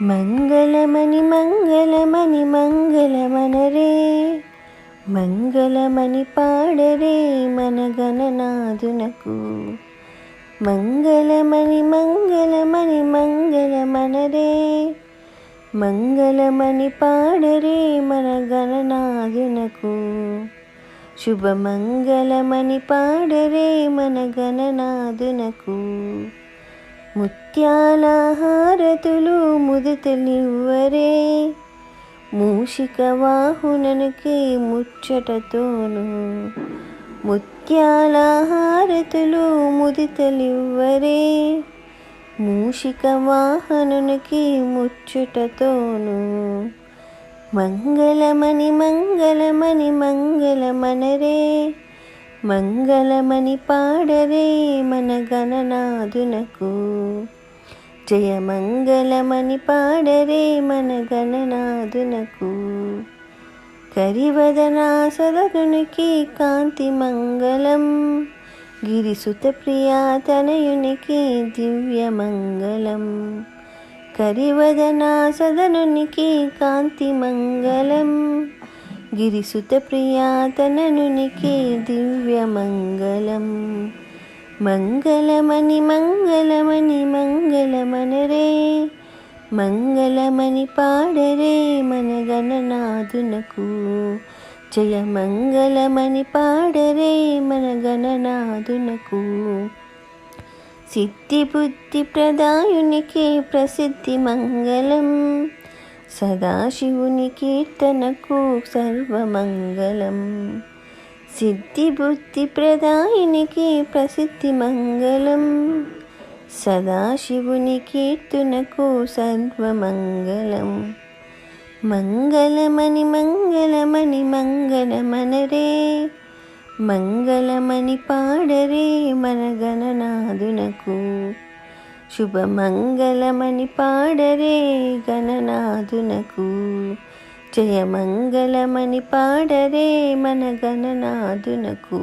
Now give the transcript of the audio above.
మంగళమణి మంగళమణి మంగళమనరే, మంగళమణి పాడరే మన గణనాథునకు. మంగళమణి మంగళమణి మంగళమనరే, మంగళమణి పాడరే మన గణనాథునకు. శుభమంగళమణి పాడరే మన గణనాథునకు. ముత్యాల హారతులు ముదితలివ్వరే, మూషిక వాహనునికి ముచ్చటతోను. ముత్యాల హారతులు ముదితలివ్వరే, మూషిక వాహనునికి ముచ్చటతోను. మంగళమణి మంగళమణి మంగళమనరే, మంగళమణి పాడరే మన గణనాథునకు. జయ మంగళమణి పాడరే మన గణనాథునకు. కరివదనా సదనునికి కాంతి మంగళం, గిరిసుత ప్రియా తనయునికి దివ్య మంగళం. కరివదనా సదనునికి కాంతి మంగళం, గిరిసుత ప్రియా తనయునికి దివ్య మంగళం. మంగళమణి మంగళమణి మంగళమనరే, మంగళమణి పాడరే మన గణనాథునకు. జయ మంగళమణి పాడరే మన గణనాథునకు. సిద్ధి బుద్ధి ప్రదాయునికి ప్రసిద్ధి మంగళం, సదాశివుని కీర్తనకు సర్వమంగళం. సిద్ధి బుద్ధి ప్రదాయునికి ప్రసిద్ధి మంగళం, సదాశివుని కీర్తనకు సర్వమంగళం. మంగళమణి మంగళమణి మంగళమనరే, మంగళమణి పాడరే మన గణనాథునకు. శుభమంగళమణి పాడరే గణనాథునకు. జయ మంగళమణి పాడరే మన గణనాథునకు.